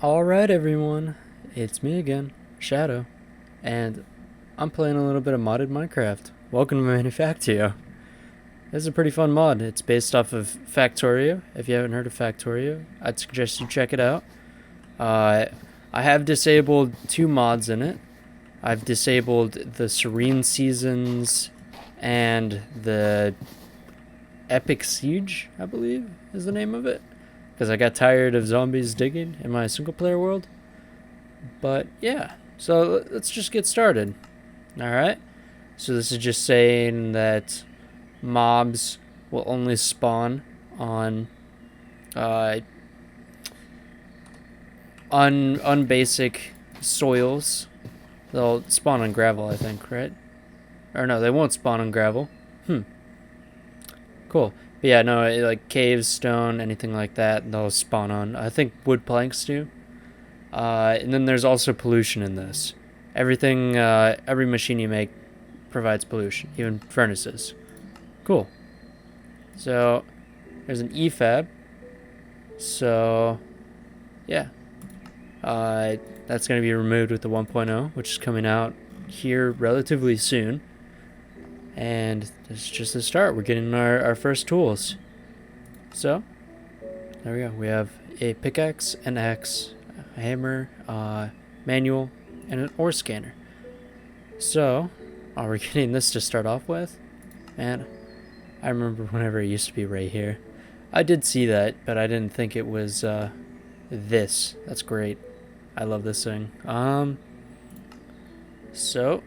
Alright everyone, it's me again, Shadow, and I'm playing a little bit of modded Minecraft. Welcome to Manufactio. This is a pretty fun mod. It's based off of Factorio. If you haven't heard of Factorio, I'd suggest you check it out. I have disabled two mods in it. I've disabled the Serene Seasons and the Epic Siege, I believe is the name of it. Because I got tired of zombies digging in my single player world. But yeah, so let's just get started. Alright, so this is just saying that mobs will only spawn on uh, unbasic soils. They'll spawn on gravel, I think, right? Or no, they won't spawn on gravel. Cool. But yeah, no, like caves, stone, anything like that, they'll spawn on. I think wood planks do. And then there's also pollution in this. Everything, every machine you make provides pollution, even furnaces. Cool. So there's an EFAB. So yeah, that's going to be removed with the 1.0, which is coming out here relatively soon. And this is just the start. We're getting our first tools. So there we go. We have a pickaxe, an axe, a hammer, manual, and an ore scanner. So, we're getting this to start off with. And I remember whenever it used to be right here. I did see that, but I didn't think it was this. That's great. I love this thing. So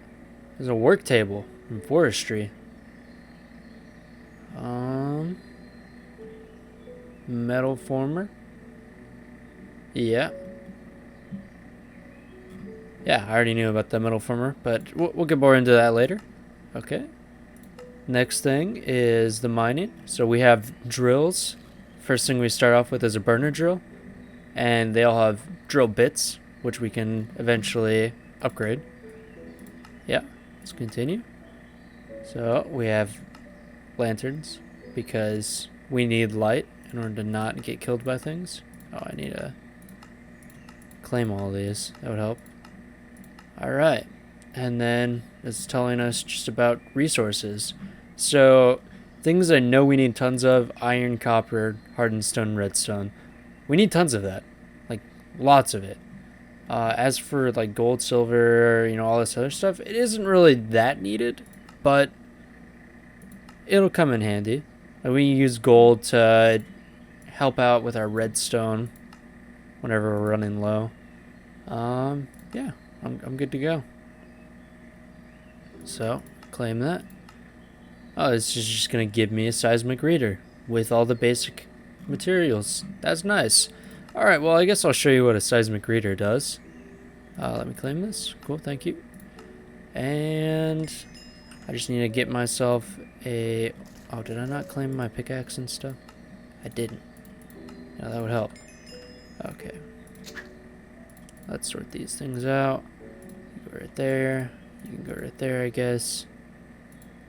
there's a work table from forestry. Metal former. Yeah. Yeah, I already knew about the metal former, but we'll get more into that later. Okay. Next thing is the mining. So we have drills. First thing we start off with is a burner drill. And they all have drill bits, which we can eventually upgrade. Yeah, let's continue. So we have lanterns because we need light in order to not get killed by things. Oh, I need to claim all these. That would help. Alright. And then it's telling us just about resources. So things I know we need tons of: iron, copper, hardened stone, redstone. We need tons of that. Like, lots of it. As for like gold, silver, all this other stuff, it isn't really that needed, but it'll come in handy. And we use gold to help out with our redstone whenever we're running low. Yeah, I'm good to go. So, claim that. Oh, this is just gonna give me a seismic reader with all the basic materials. That's nice. Alright, well, I guess I'll show you what a seismic reader does. Let me claim this. Cool, thank you. And I just need to get myself a... Oh, did I not claim my pickaxe and stuff? I didn't. Yeah, that would help. Okay. Let's sort these things out. You go right there. You can go right there, I guess.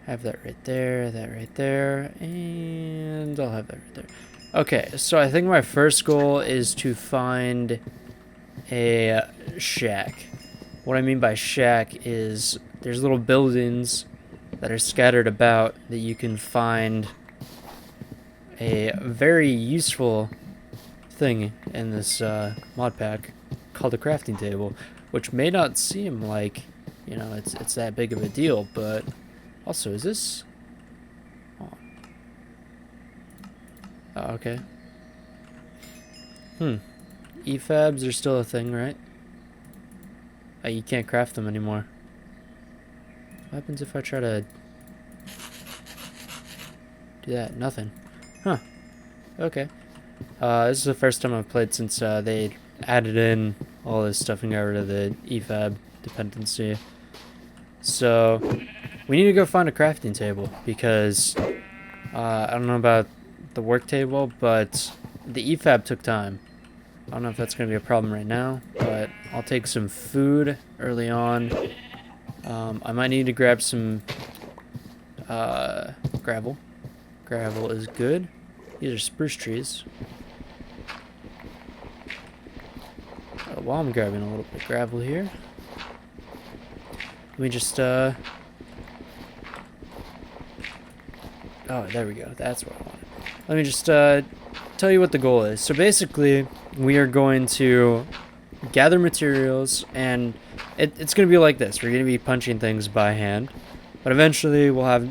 Have that right there, that right there, and I'll have that right there. Okay, so I think my first goal is to find a shack. What I mean by shack is there's little buildings that are scattered about that you can find a very useful thing in this mod pack called a crafting table, which may not seem like, it's that big of a deal, but also, is this on? Oh, okay. EFABs are still a thing, right? Oh, you can't craft them anymore. What happens if I try to do that? Nothing. Huh. Okay. This is the first time I've played since they added in all this stuff and got rid of the EFAB dependency. So we need to go find a crafting table because I don't know about the work table, but the EFAB took time. I don't know if that's going to be a problem right now, but I'll take some food early on. I might need to grab some gravel. Gravel is good. These are spruce trees. While I'm grabbing a little bit of gravel here, let me just, oh, there we go. That's what I wanted. Let me just, tell you what the goal is. So basically, we are going to gather materials, and it's going to be like this. We're going to be punching things by hand, but eventually we'll have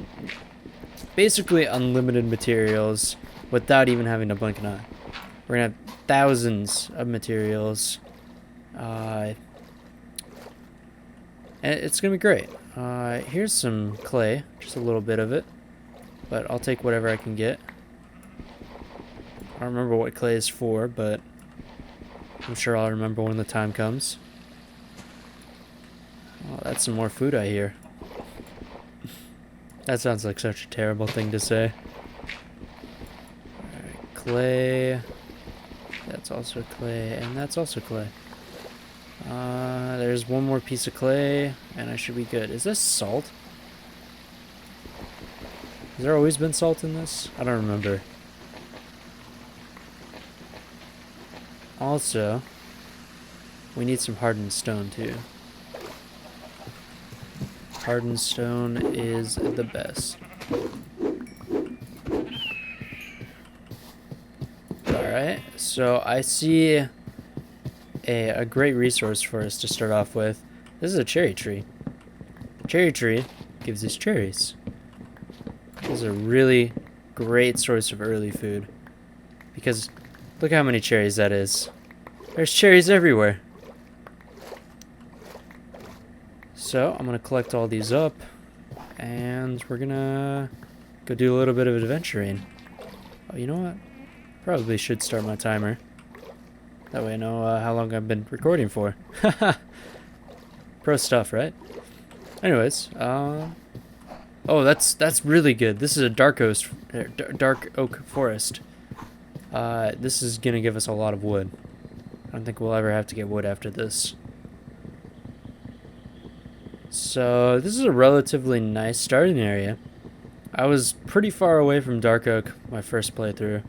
basically unlimited materials without even having to blink an eye. We're going to have thousands of materials, and it's going to be great. Here's some clay, just a little bit of it, but I'll take whatever I can get. I don't remember what clay is for, but I'm sure I'll remember when the time comes. Oh, that's some more food I hear. That sounds like such a terrible thing to say. Alright, clay. That's also clay, and that's also clay. There's one more piece of clay, and I should be good. Is this salt? Has there always been salt in this? I don't remember. Also, we need some hardened stone too. Hardened stone is the best. Alright, so I see a great resource for us to start off with. This is a cherry tree. The cherry tree gives us cherries. This is a really great source of early food. Because look how many cherries that is. There's cherries everywhere. So I'm going to collect all these up, and we're going to go do a little bit of adventuring. Oh, you know what? Probably should start my timer. That way I know how long I've been recording for. Pro stuff, right? Anyways, oh, that's really good. This is a dark oak forest. This is going to give us a lot of wood. I don't think we'll ever have to get wood after this. So this is a relatively nice starting area. I was pretty far away from dark oak my first playthrough.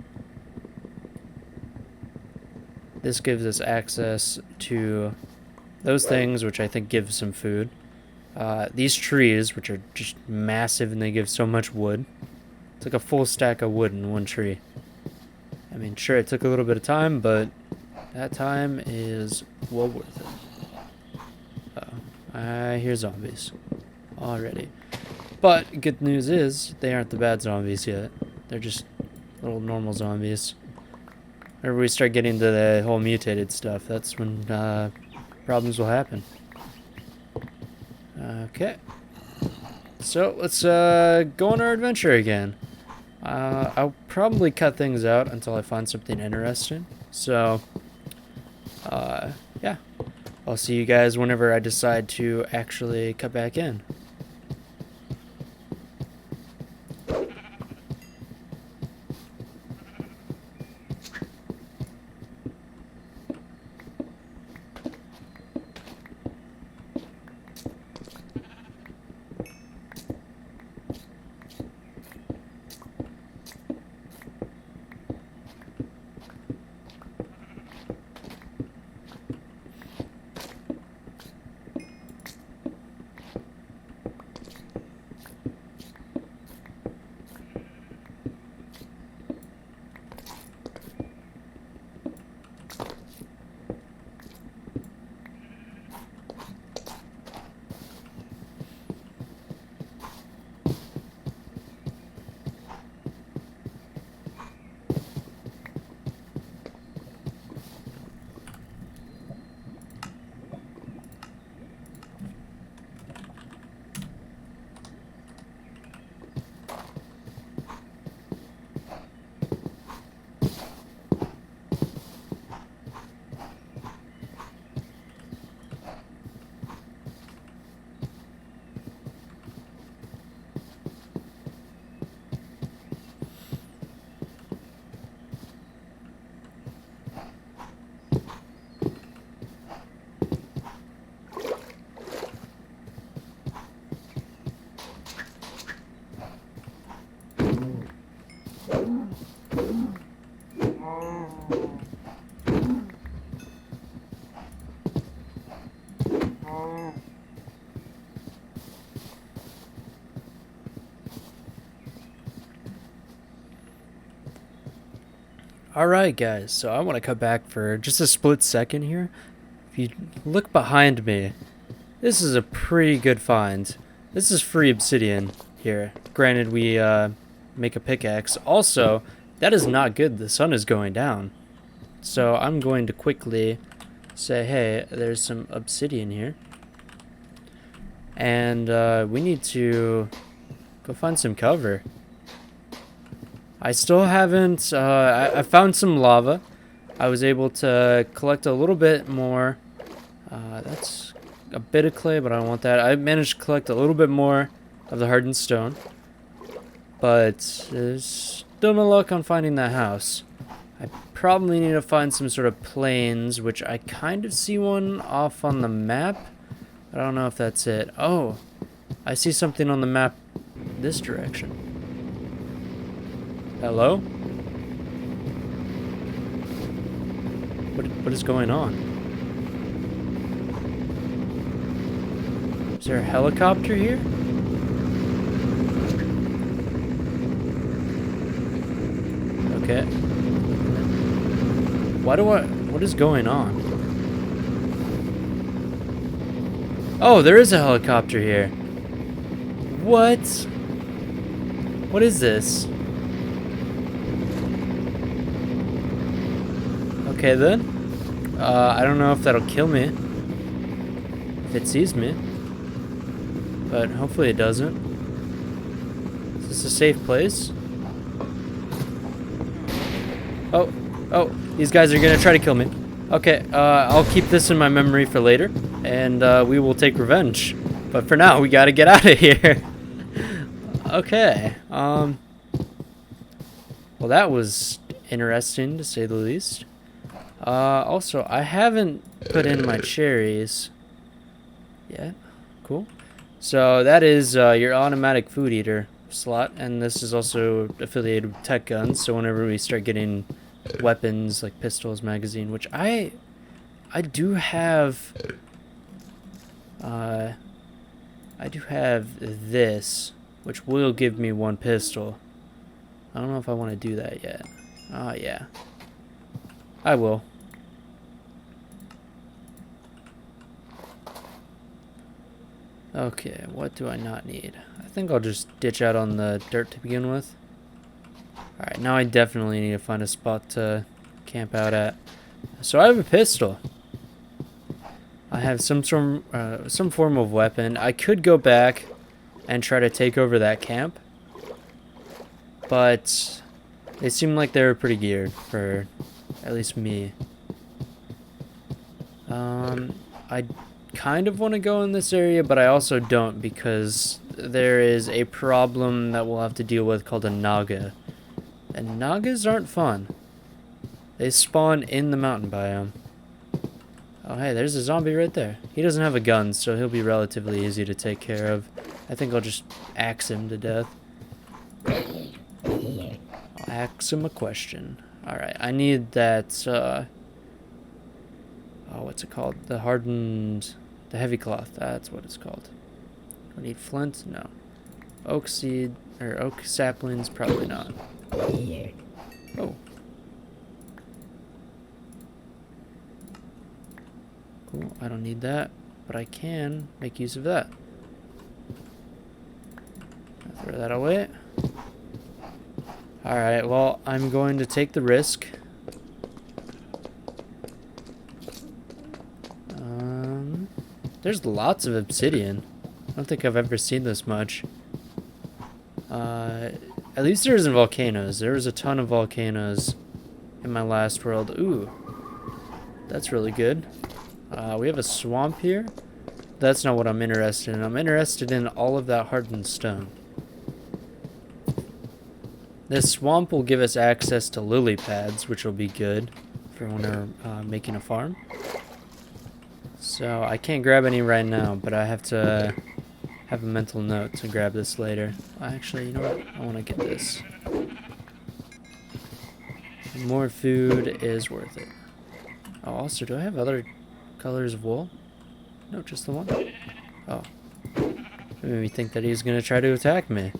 This gives us access to those things, which I think give some food. These trees, which are just massive and they give so much wood. It's like a full stack of wood in one tree. I mean, sure, it took a little bit of time, but that time is well worth it. I hear zombies already. But good news is they aren't the bad zombies yet. They're just little normal zombies. Whenever we start getting to the whole mutated stuff, that's when problems will happen. Okay. So let's go on our adventure again. I'll probably cut things out until I find something interesting. So, yeah. I'll see you guys whenever I decide to actually cut back in. Alright guys, so I want to cut back for just a split second here. If you look behind me, this is a pretty good find. This is free obsidian here. Granted, we make a pickaxe. Also, that is not good. The sun is going down. So I'm going to quickly say, hey, there's some obsidian here. And we need to go find some cover. I still haven't, I found some lava. I was able to collect a little bit more. That's a bit of clay, but I don't want that. I managed to collect a little bit more of the hardened stone. But there's still no luck on finding that house. I probably need to find some sort of plains, which I kind of see one off on the map. I don't know if that's it. Oh, I see something on the map this direction. Hello? What is going on? Is there a helicopter here? Okay. What is going on? Oh, there is a helicopter here. What? What is this? Okay then. I don't know if that'll kill me if it sees me, but hopefully it doesn't. Is this a safe place? Oh, these guys are gonna try to kill me. Okay, I'll keep this in my memory for later, and we will take revenge. But for now, we gotta get out of here. Okay, well that was interesting to say the least. Also, I haven't put in my cherries yet. Cool. So that is your automatic food eater slot, and this is also affiliated with tech guns. So whenever we start getting weapons like pistols, magazine, which I do have, I do have this, which will give me one pistol. I don't know if I want to do that yet. Oh yeah, I will. Okay, what do I not need? I think I'll just ditch out on the dirt to begin with. Alright, now I definitely need to find a spot to camp out at. So I have a pistol. I have some form of weapon. I could go back and try to take over that camp, but they seem like they were pretty geared for at least me. I kind of want to go in this area, but I also don't, because there is a problem that we'll have to deal with called a naga. And nagas aren't fun. They spawn in the mountain biome. Oh hey, there's a zombie right there. He doesn't have a gun, so he'll be relatively easy to take care of. I think I'll just axe him to death. I'll ask him a question. Alright, I need that, oh, what's it called? The heavy cloth. That's what it's called. Do I need flint? No. Oak seed, or oak saplings? Probably not. Oh. Cool, I don't need that, but I can make use of that. I'll throw that away. Alright, well, I'm going to take the risk. There's lots of obsidian. I don't think I've ever seen this much. At least there isn't volcanoes. There was a ton of volcanoes in my last world. Ooh, that's really good. We have a swamp here. That's not what I'm interested in. I'm interested in all of that hardened stone. This swamp will give us access to lily pads, which will be good for when we're making a farm. So I can't grab any right now, but I have to have a mental note to grab this later. Actually, you know what? I want to get this. More food is worth it. Oh, also, do I have other colors of wool? No, just the one. Oh. It made me think that he was gonna try to attack me.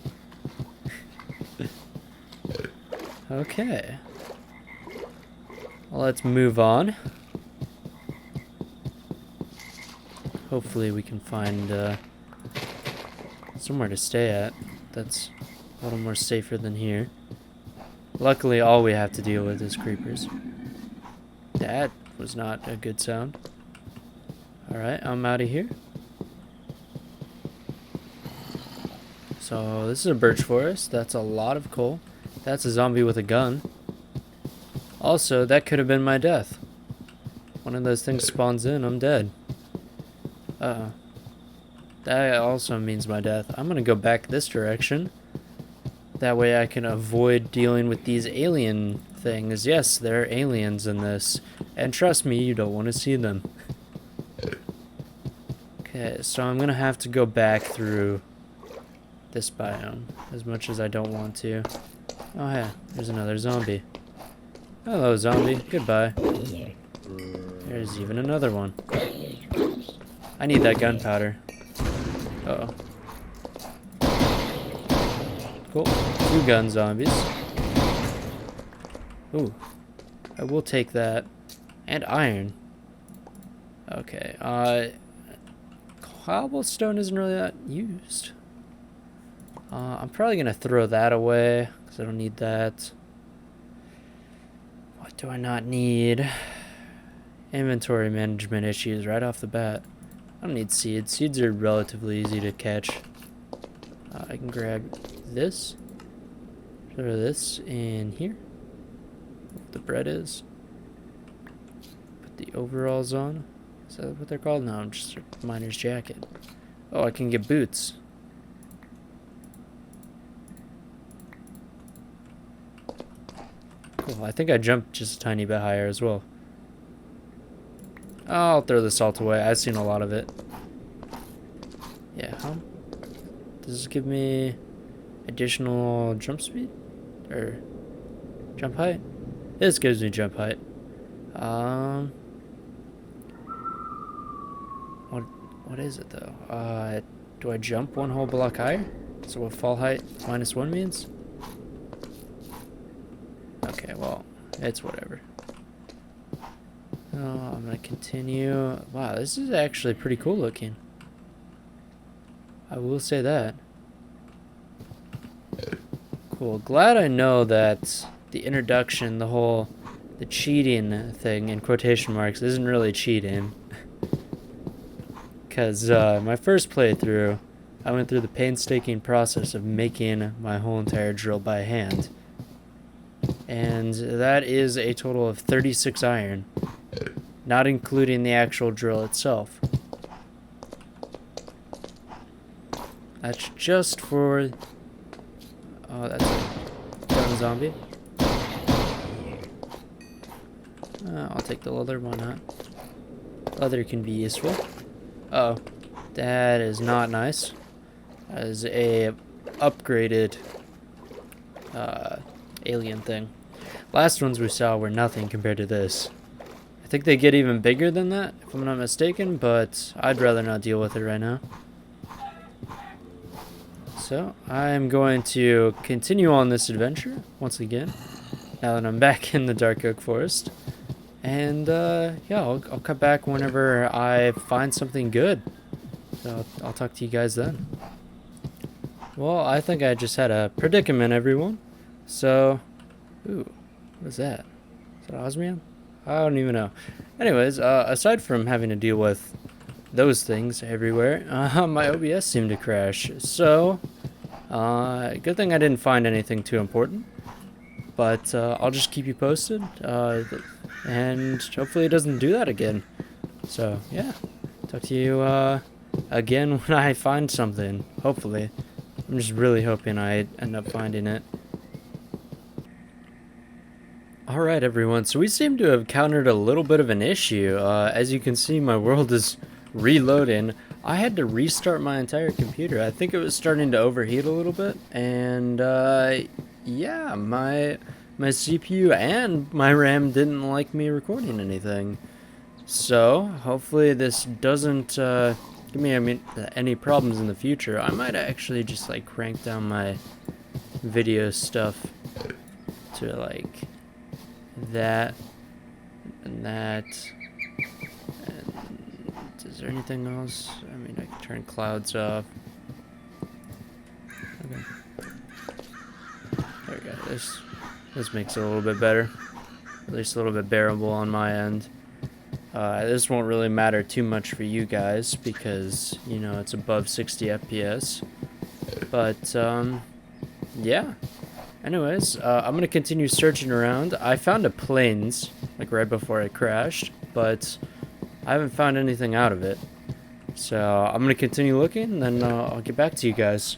Okay. Well, let's move on. Hopefully we can find somewhere to stay at that's a little more safer than here. Luckily, all we have to deal with is creepers. That was not a good sound. Alright, I'm out of here. So, this is a birch forest. That's a lot of coal. That's a zombie with a gun. Also, that could have been my death. One of those things spawns in, I'm dead. Uh-oh. That also means my death. I'm gonna go back this direction. That way I can avoid dealing with these alien things. Yes, there are aliens in this. And trust me, you don't want to see them. Okay, so I'm gonna have to go back through this biome, as much as I don't want to. Oh yeah, there's another zombie. Hello, zombie. Goodbye. There's even another one. I need that gunpowder. Uh-oh. Cool. 2 gun zombies. Ooh. I will take that. And iron. Okay, cobblestone isn't really that used. I'm probably gonna throw that away, because I don't need that. What do I not need? Inventory management issues right off the bat. I don't need seeds. Seeds are relatively easy to catch. I can grab this. Throw this in here. What the bread is. Put the overalls on. Is that what they're called? No, just a miner's jacket. Oh, I can get boots. Cool. I think I jumped just a tiny bit higher as well. I'll throw the salt away. I've seen a lot of it. Yeah, does this give me additional jump speed? Or jump height? This gives me jump height. What is it though? Do I jump 1 whole block higher? So what fall height -1 means? Okay, well, it's whatever. Oh, I'm gonna continue. Wow, this is actually pretty cool looking. I will say that. Cool. Glad I know that the introduction, the cheating thing in quotation marks isn't really cheating. Because my first playthrough, I went through the painstaking process of making my whole entire drill by hand. And that is a total of 36 iron. Not including the actual drill itself. That's just for... Oh, that's a gun zombie. I'll take the leather, why not? Leather can be useful. Uh oh, that is not nice. That is a upgraded alien thing. Last ones we saw were nothing compared to this. I think they get even bigger than that, if I'm not mistaken, but I'd rather not deal with it right now. So, I'm going to continue on this adventure, once again, now that I'm back in the Dark Oak Forest. And, yeah, I'll cut back whenever I find something good. So, I'll talk to you guys then. Well, I think I just had a predicament, everyone. So, ooh, what is that? Is that Osmium? I don't even know. Anyways, aside from having to deal with those things everywhere, my OBS seemed to crash. So, good thing I didn't find anything too important. But I'll just keep you posted, and hopefully it doesn't do that again. So, yeah, talk to you again when I find something, hopefully. I'm just really hoping I end up finding it. Alright everyone, so we seem to have countered a little bit of an issue. As you can see, my world is reloading. I had to restart my entire computer. I think it was starting to overheat a little bit, and yeah, my CPU and my RAM didn't like me recording anything. So, hopefully this doesn't give me any problems in the future. I might actually just like crank down my video stuff to like that and that. And is there anything else? I mean, I can turn clouds off. Okay. There we go. This makes it a little bit better. At least a little bit bearable on my end. This won't really matter too much for you guys because, you know, it's above 60 FPS. But, yeah. Anyways, I'm going to continue searching around. I found a planes, like right before I crashed, but I haven't found anything out of it. So I'm going to continue looking, and then I'll get back to you guys.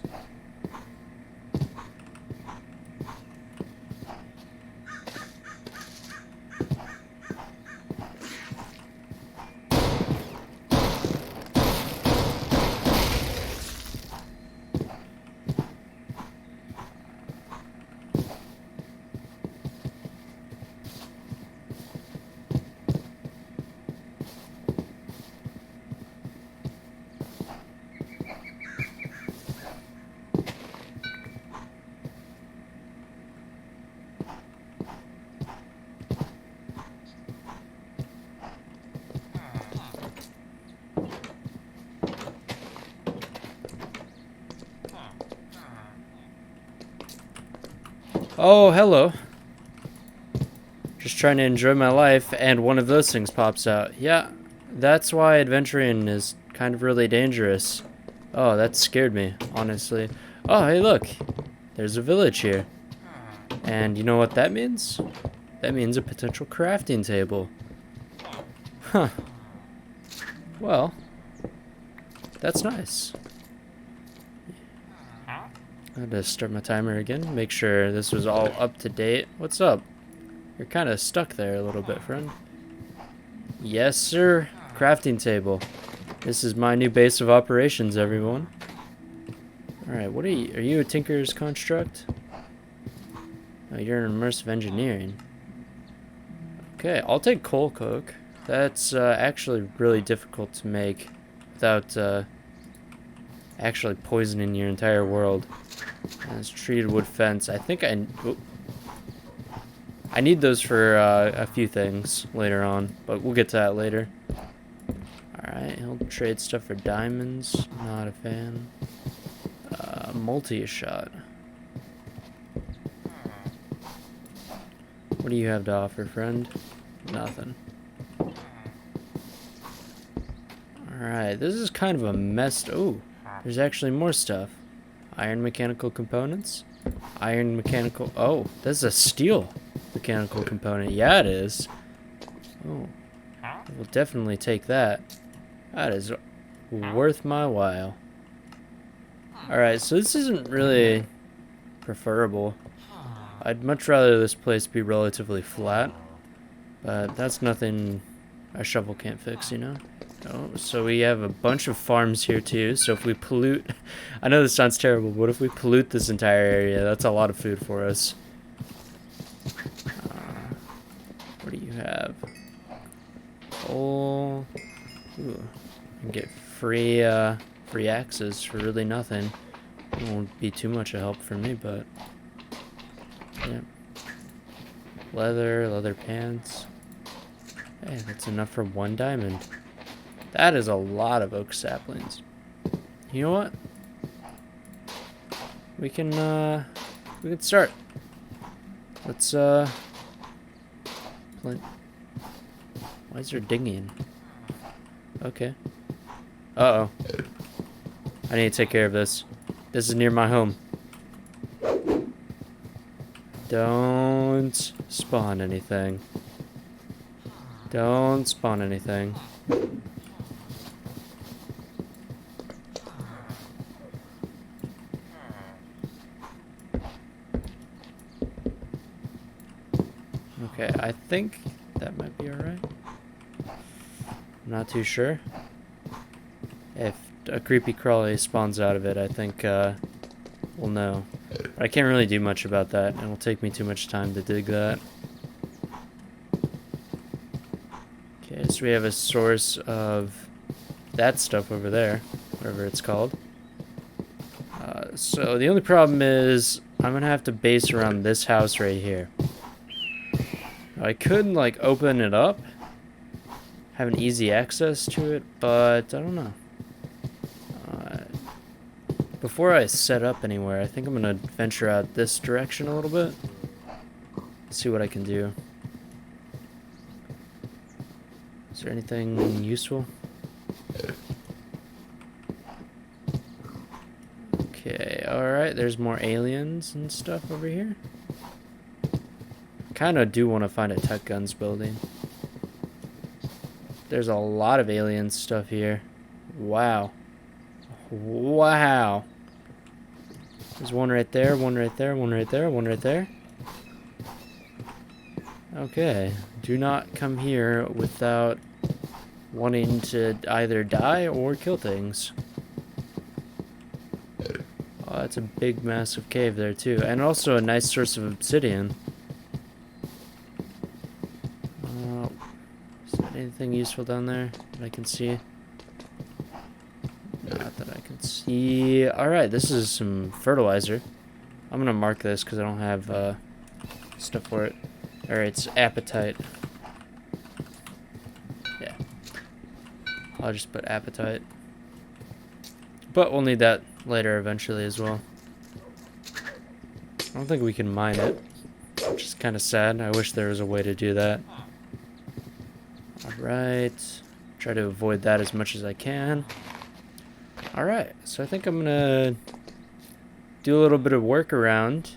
Oh, hello. Just trying to enjoy my life, and one of those things pops out. Yeah, that's why adventuring is kind of really dangerous. Oh, that scared me, honestly. Oh, hey, look. There's a village here. And you know what that means? That means a potential crafting table. Huh. Well, that's nice. I had to start my timer again, make sure this was all up to date. What's up? You're kind of stuck there a little bit, friend. Yes, sir. Crafting table. This is my new base of operations, everyone. Alright, what are you? Are you a Tinker's Construct? Oh, you're in Immersive Engineering. Okay, I'll take Coal Coke. That's actually really difficult to make without actually poisoning your entire world. And it's treated wood fence. I think I need those for a few things later on, but we'll get to that later. Alright, he'll trade stuff for diamonds. Not a fan. Multi-shot. What do you have to offer, friend? Nothing. Alright, this is kind of a mess. Oh, there's actually more stuff. Iron mechanical components. Iron mechanical. Oh, this is a steel mechanical component. Yeah, it is. Oh, we'll definitely take that. That is worth my while. Alright, so this isn't really preferable. I'd much rather this place be relatively flat. But that's nothing a shovel can't fix, you know? Oh, so we have a bunch of farms here too, so if we pollute... I know this sounds terrible, but if we pollute this entire area, that's a lot of food for us. What do you have? Coal... Ooh, I can get free axes for really nothing. It won't be too much a help for me, but... yeah. Leather pants. Hey, that's enough for 1 diamond. That is a lot of oak saplings. You know what? We can start. Let's Why is there dinging? Okay. Uh-oh. I need to take care of this. This is near my home. Don't spawn anything. Don't spawn anything. Okay, I think that might be alright. I'm not too sure. If a creepy crawly spawns out of it, I think we'll know. But I can't really do much about that, and it'll take me too much time to dig that. Okay, so we have a source of that stuff over there, whatever it's called. So the only problem is I'm going to have to base around this house right here. I could, like, open it up, have an easy access to it, but I don't know. Before I set up anywhere, I think I'm going to venture out this direction a little bit. See what I can do. Is there anything useful? Okay, alright, there's more aliens and stuff over here. Kind of do want to find a tech guns building. There's a lot of alien stuff here. Wow. Wow. There's one right there, one right there, one right there, one right there. Okay. Do not come here without wanting to either die or kill things. Oh, that's a big, massive cave there, too. And also a nice source of obsidian. Is there anything useful down there that I can see? Not that I can see. Alright, this is some fertilizer. I'm going to mark this because I don't have stuff for it. Or it's appetite. Yeah. I'll just put appetite. But we'll need that later eventually as well. I don't think we can mine it, which is kind of sad. I wish there was a way to do that. Alright. Try to avoid that as much as I can. Alright, so I think I'm gonna do a little bit of work around,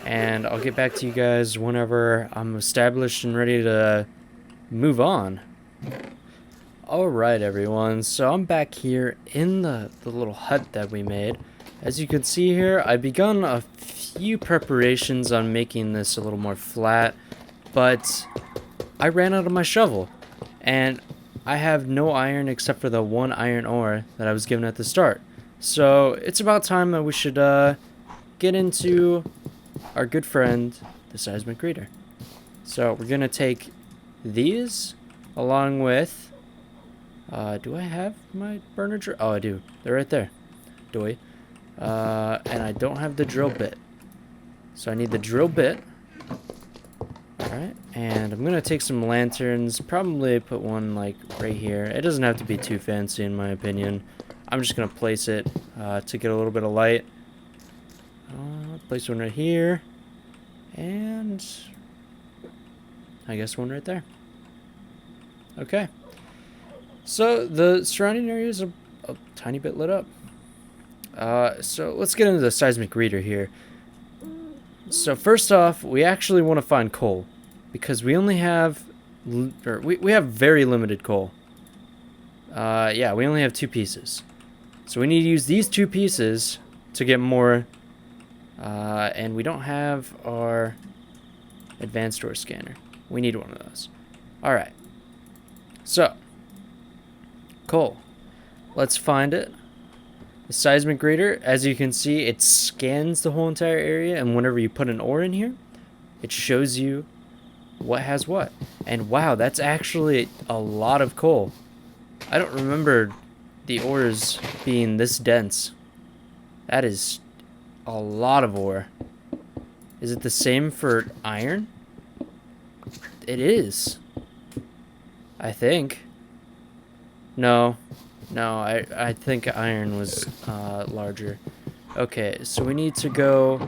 and I'll get back to you guys whenever I'm established and ready to move on. Alright everyone, so I'm back here in the little hut that we made. As you can see here, I've begun a few preparations on making this a little more flat, but I ran out of my shovel, and I have no iron except for the one iron ore that I was given at the start. So it's about time that we should get into our good friend, the seismic reader. So we're going to take these along with... do I have my burner drill? Oh, I do. They're right there. Doy. And I don't have the drill bit. So I need the drill bit. Alright, and I'm gonna take some lanterns, probably put one like right here. It doesn't have to be too fancy in my opinion. I'm just gonna place it to get a little bit of light. Place one right here, and I guess one right there. Okay, so the surrounding area is a tiny bit lit up. So let's get into the seismic reader here. So first off, we actually want to find coal, because we only have, we have very limited coal. Yeah, we only have 2 pieces. So we need to use these 2 pieces to get more, and we don't have our advanced ore scanner. We need one of those. Alright, so, coal. Let's find it. The seismic reader, as you can see, it scans the whole entire area, and whenever you put an ore in here, it shows you what has what. And wow, that's actually a lot of coal. I don't remember the ores being this dense. That is a lot of ore. Is it the same for iron? It is. I think. No. No, I think iron was larger. Okay, so we need to go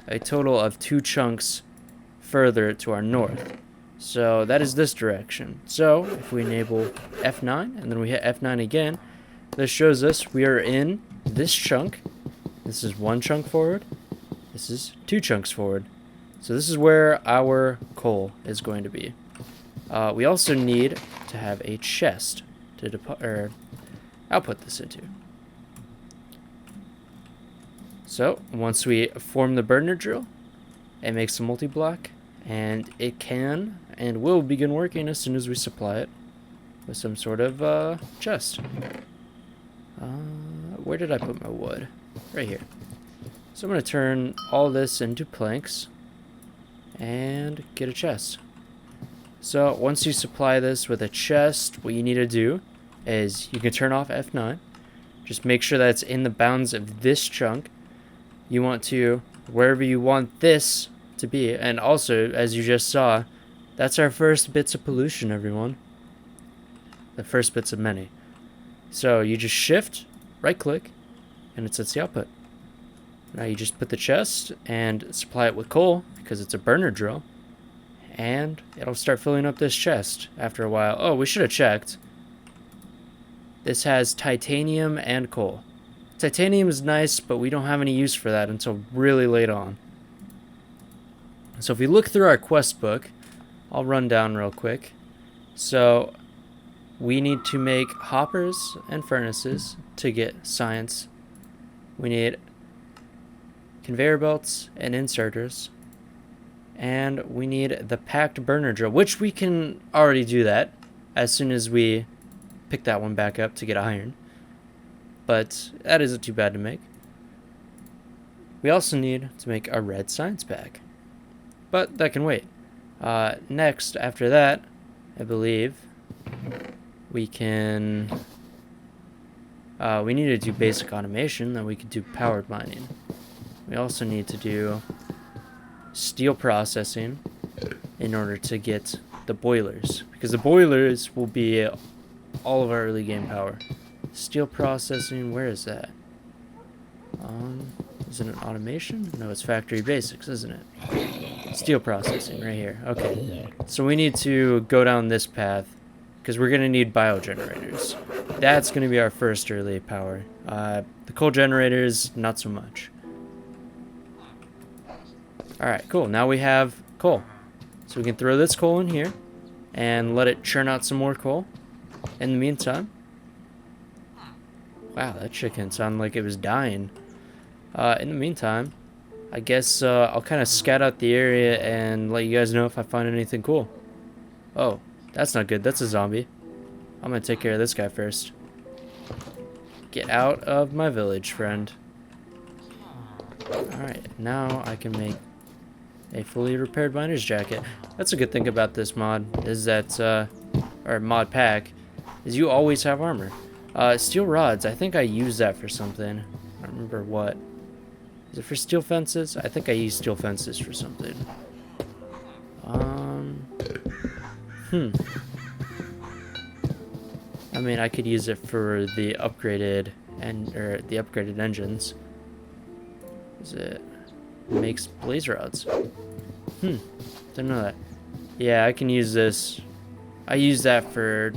a total of 2 chunks further to our north. So that is this direction. So if we enable F9 and then we hit F9 again, this shows us we are in this chunk. This is 1 chunk forward. This is 2 chunks forward. So this is where our coal is going to be. We also need to have a chest to output this into. So once we form the burner drill, it makes a multi-block, and it can and will begin working as soon as we supply it with some sort of chest. Where did I put my wood? Right here. So I'm going to turn all this into planks and get a chest. So once you supply this with a chest, what you need to do is you can turn off F9. Just make sure that it's in the bounds of this chunk. You want to, wherever you want this to be. And also, as you just saw, that's our first bits of pollution, everyone. The first bits of many. So you just shift, right click, and it sets the output. Now you just put the chest and supply it with coal, because it's a burner drill. And it'll start filling up this chest after a while. Oh, we should have checked. This has titanium and coal. Titanium is nice, but we don't have any use for that until really late on. So if we look through our quest book, I'll run down real quick. So we need to make hoppers and furnaces to get science. We need conveyor belts and inserters. And we need the packed burner drill, which we can already do that as soon as we pick that one back up to get iron. But that isn't too bad to make. We also need to make a red science pack, but that can wait. Next, after that, I believe we can... we need to do basic automation, then we could do powered mining. We also need to do steel processing in order to get the boilers, because the boilers will be all of our early game power. Steel processing, where is that? Is it an automation? No, it's factory basics, isn't it? Steel processing, right here. Okay, so we need to go down this path, because we're going to need biogenerators. That's going to be our first early power. The coal generators, not so much. Alright, cool. Now we have coal. So we can throw this coal in here and let it churn out some more coal. In the meantime... Wow, that chicken sounded like it was dying. In the meantime, I guess I'll kind of scout out the area and let you guys know if I find anything cool. Oh, that's not good. That's a zombie. I'm going to take care of this guy first. Get out of my village, friend. Alright, now I can make a fully repaired miner's jacket. That's a good thing about this mod, is that, or mod pack, is you always have armor. Steel rods, I think I used that for something. I don't remember what. Is it for steel fences? I think I used steel fences for something. I mean, I could use it for the upgraded the upgraded engines. Is it makes blaze rods? Didn't know that. Yeah, I can use this. I use that for...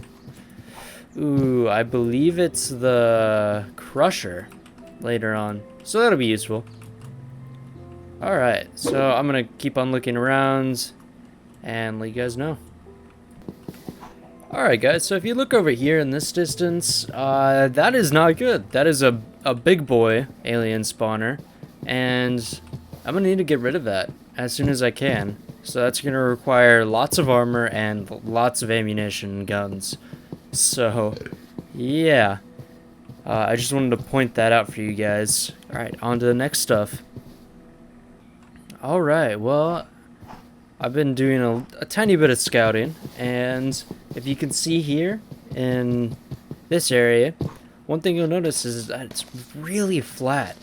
Ooh, I believe it's the crusher later on. So that'll be useful. Alright, so I'm gonna keep on looking around and let you guys know. Alright guys, so if you look over here in this distance, that is not good. That is a big boy alien spawner, and I'm gonna need to get rid of that as soon as I can. So that's gonna require lots of armor and lots of ammunition and guns. So, yeah. I just wanted to point that out for you guys. Alright, on to the next stuff. Alright, well, I've been doing a tiny bit of scouting, and if you can see here in this area, one thing you'll notice is that it's really flat,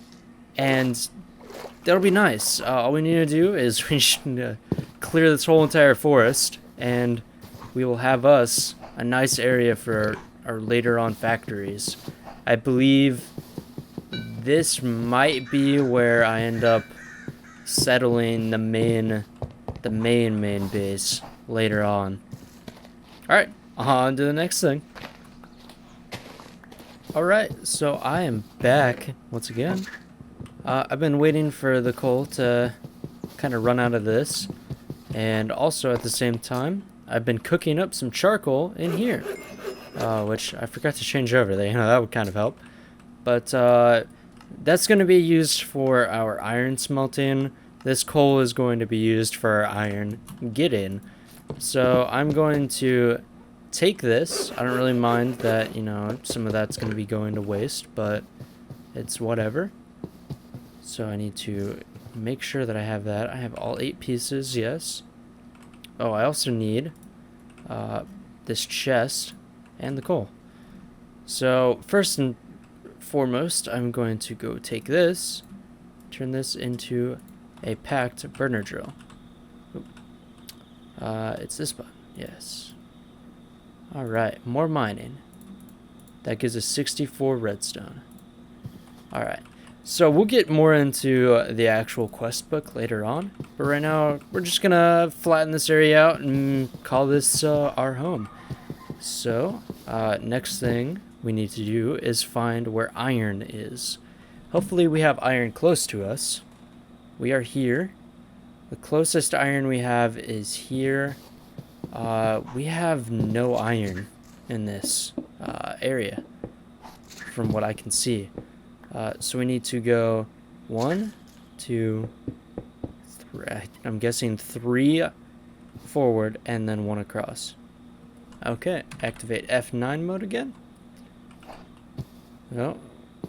and that'll be nice. All we need to do is we should clear this whole entire forest, and we will have us a nice area for our later on factories. I believe this might be where I end up settling the main base later on. Alright, on to the next thing. Alright, so I am back once again. I've been waiting for the coal to kind of run out of this, and also at the same time I've been cooking up some charcoal in here, which I forgot to change over there. You know, that would kind of help. But that's going to be used for our iron smelting. This coal is going to be used for our iron getting. So I'm going to take this. I don't really mind that, you know, some of that's going to be going to waste, but it's whatever. So I need to make sure that I have that. I have all 8 pieces, yes. Oh, I also need this chest and the coal. So first and foremost, I'm going to go take this, turn this into a packed burner drill. It's this button, yes. Alright, more mining. That gives us 64 redstone. Alright, so we'll get more into the actual quest book later on, but right now we're just gonna flatten this area out and call this our home. So, next thing we need to do is find where iron is. Hopefully we have iron close to us. We are here. The closest iron we have is here. We have no iron in this area, from what I can see. So we need to go 1, 2, 3. I'm guessing 3 forward and then 1 across. Okay, activate F9 mode again. No,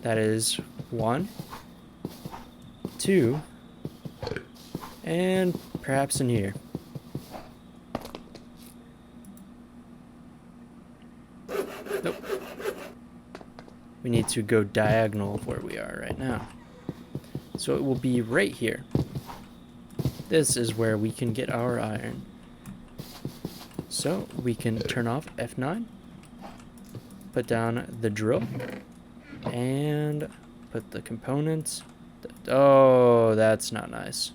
that is 1, 2, and perhaps in here. Nope. We need to go diagonal of where we are right now. So it will be right here. This is where we can get our iron. So we can turn off F9, put down the drill, and put the components. Oh, that's not nice.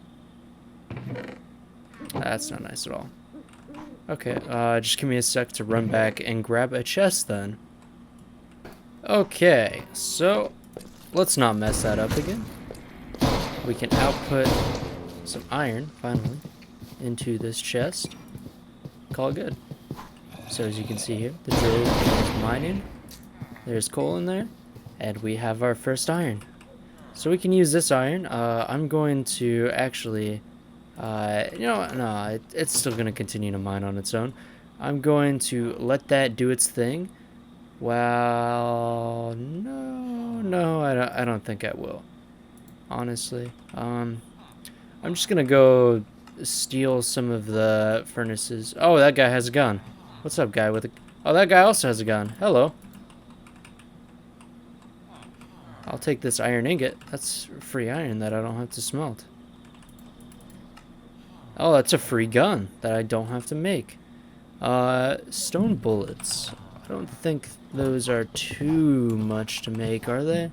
That's not nice at all. Okay, just give me a sec to run back and grab a chest then. Okay, so let's not mess that up again. We can output some iron, finally, into this chest. Call it good. So as you can see here, the drill is mining. There's coal in there, and we have our first iron. So we can use this iron. I'm going to actually, it's still going to continue to mine on its own. I'm going to let that do its thing. Well, no, I don't think I will. Honestly, I'm just gonna go steal some of the furnaces. Oh, that guy has a gun. What's up, guy with a... Oh, that guy also has a gun. Hello. I'll take this iron ingot. That's free iron that I don't have to smelt. Oh, that's a free gun that I don't have to make. Stone bullets. I don't think those are too much to make, are they?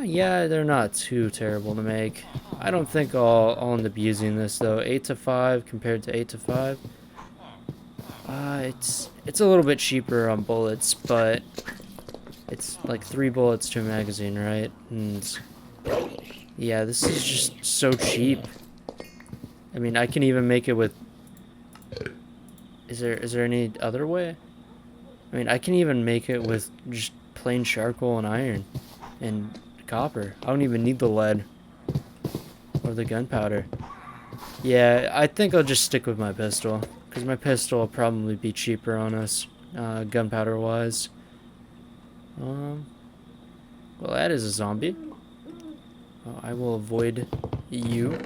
Yeah, they're not too terrible to make. I don't think I'll end up using this though. 8 to 5 compared to 8 to 5. It's a little bit cheaper on bullets, but it's like 3 bullets to a magazine, right? And yeah, this is just so cheap. I mean, I can even make it with... Is there any other way? I mean, I can even make it with just plain charcoal and iron and copper. I don't even need the lead or the gunpowder. Yeah, I think I'll just stick with my pistol, because my pistol will probably be cheaper on us, gunpowder wise. Well, that is a zombie. Oh, I will avoid you.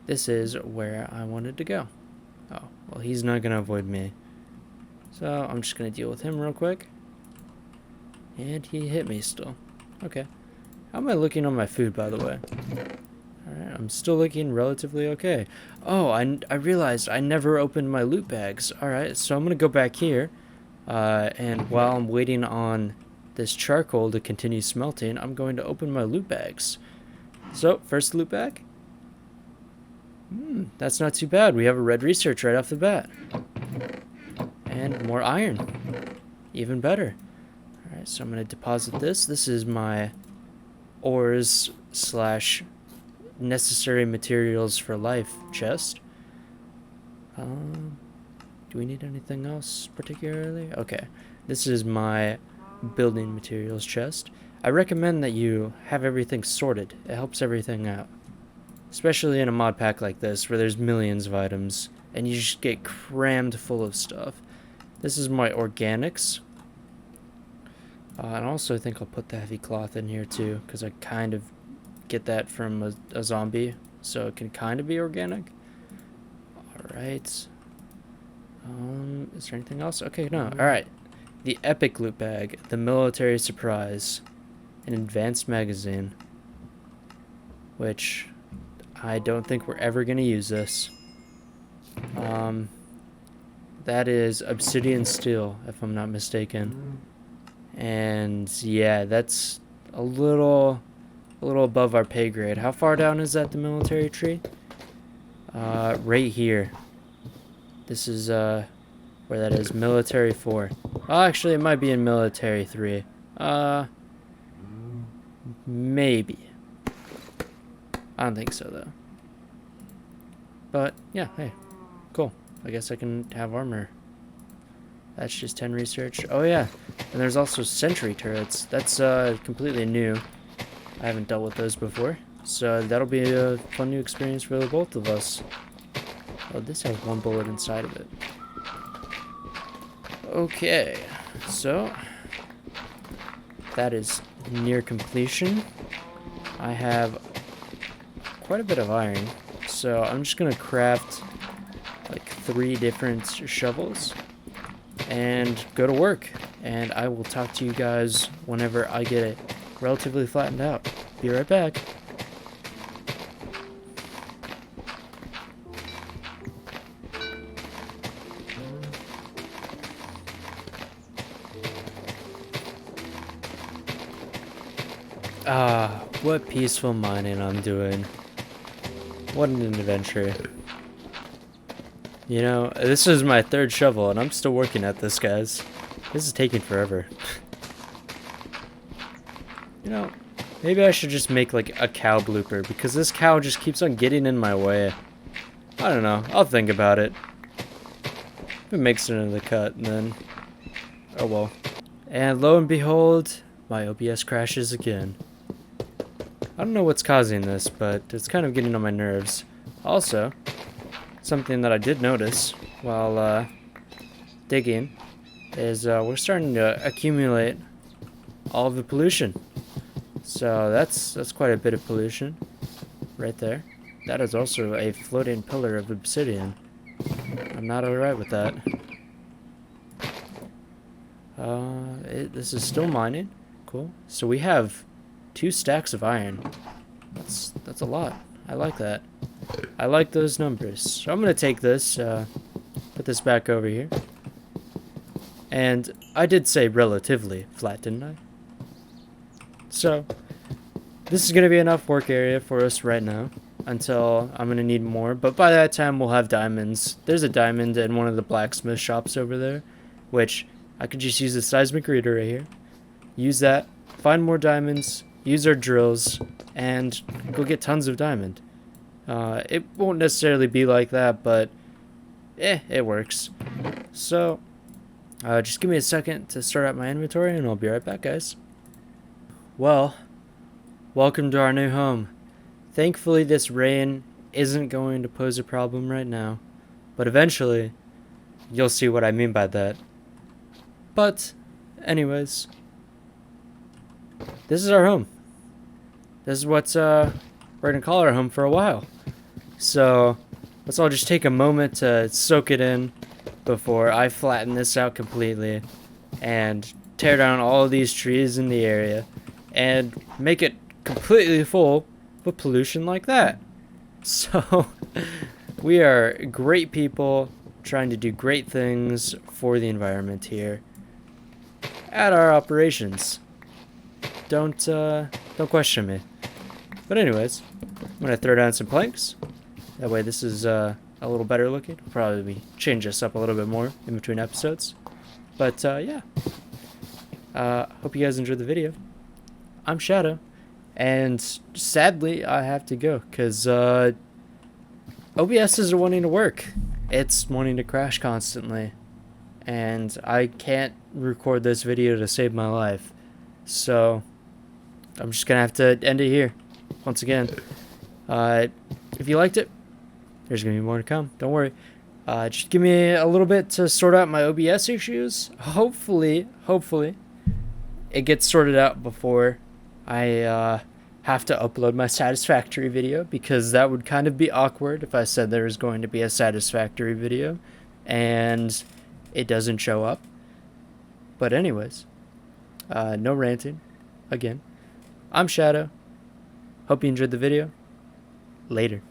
This is where I wanted to go. Oh, well, he's not gonna avoid me. So I'm just gonna deal with him real quick. And he hit me still. Okay. How am I looking on my food, by the way? Alright, I'm still looking relatively okay. Oh, I realized I never opened my loot bags. Alright, so I'm gonna go back here. And while I'm waiting on this charcoal to continue smelting, I'm going to open my loot bags. So, first loot bag. That's not too bad. We have a red research right off the bat. And more iron. Even better. Alright, so I'm going to deposit this. This is my ores / necessary materials for life chest. Do we need anything else particularly? Okay, this is my building materials chest. I recommend that you have everything sorted. It helps everything out. Especially in a mod pack like this, where there's millions of items, and you just get crammed full of stuff. This is my organics. And also I think I'll put the heavy cloth in here too, because I kind of get that from a zombie, so it can kind of be organic. Alright. Is there anything else? Okay, no. Alright. The epic loot bag. The military surprise. An advanced magazine. Which I don't think we're ever going to use this. That is obsidian steel, if I'm not mistaken. And yeah, that's a little above our pay grade. How far down is that, the military tree? Right here. This is where that is, military 4. Oh, actually it might be in military 3. Maybe. I don't think so though. But yeah, hey, cool. I guess I can have armor. That's just 10 research. Oh yeah, and there's also sentry turrets. That's completely new. I haven't dealt with those before, so that'll be a fun new experience for the both of us. Oh, this has 1 bullet inside of it. Okay, so that is near completion. I have quite a bit of iron, so I'm just gonna craft like 3 different shovels and go to work, and I will talk to you guys whenever I get it relatively flattened out. Be right back. Ah, what peaceful mining I'm doing. What an adventure. You know, this is my 3rd shovel, and I'm still working at this, guys. This is taking forever. You know, maybe I should just make, like, a cow blooper, because this cow just keeps on getting in my way. I don't know. I'll think about it. If it makes it into the cut, and then... oh, well. And lo and behold, my OBS crashes again. I don't know what's causing this, but it's kind of getting on my nerves. Also, something that I did notice while digging is we're starting to accumulate all of the pollution. So that's quite a bit of pollution right there. That is also a floating pillar of obsidian. I'm not alright with that. This is still mining. Cool. So we have 2 stacks of iron. That's a lot. I like that. I like those numbers. So I'm gonna take this, put this back over here. And I did say relatively flat, didn't I? So this is gonna be enough work area for us right now until I'm gonna need more. But by that time we'll have diamonds. There's a diamond in one of the blacksmith shops over there, which I could just use the seismic reader right here. Use that, find more diamonds, use our drills, and go get tons of diamond. It won't necessarily be like that, but it works. So just give me a second to start out my inventory, and I'll be right back, guys. Well, welcome to our new home. Thankfully this rain isn't going to pose a problem right now, but eventually you'll see what I mean by that. But anyways, this is our home. This is what we're gonna call our home for a while. So let's all just take a moment to soak it in before I flatten this out completely and tear down all of these trees in the area and make it completely full with pollution like that. So we are great people trying to do great things for the environment here at our operations. Don't question me. But anyways, I'm gonna throw down some planks. That way this is a little better looking. I'll probably change this up a little bit more in between episodes. But yeah. Hope you guys enjoyed the video. I'm Shadow. And sadly, I have to go because OBS isn't wanting to work. It's wanting to crash constantly. And I can't record this video to save my life. So I'm just gonna have to end it here. Once again, if you liked it, there's gonna be more to come. Don't worry. Just give me a little bit to sort out my OBS issues. Hopefully, it gets sorted out before I have to upload my satisfactory video, because that would kind of be awkward if I said there was going to be a satisfactory video and it doesn't show up. But anyways, no ranting. Again, I'm Shadow. Hope you enjoyed the video. Later.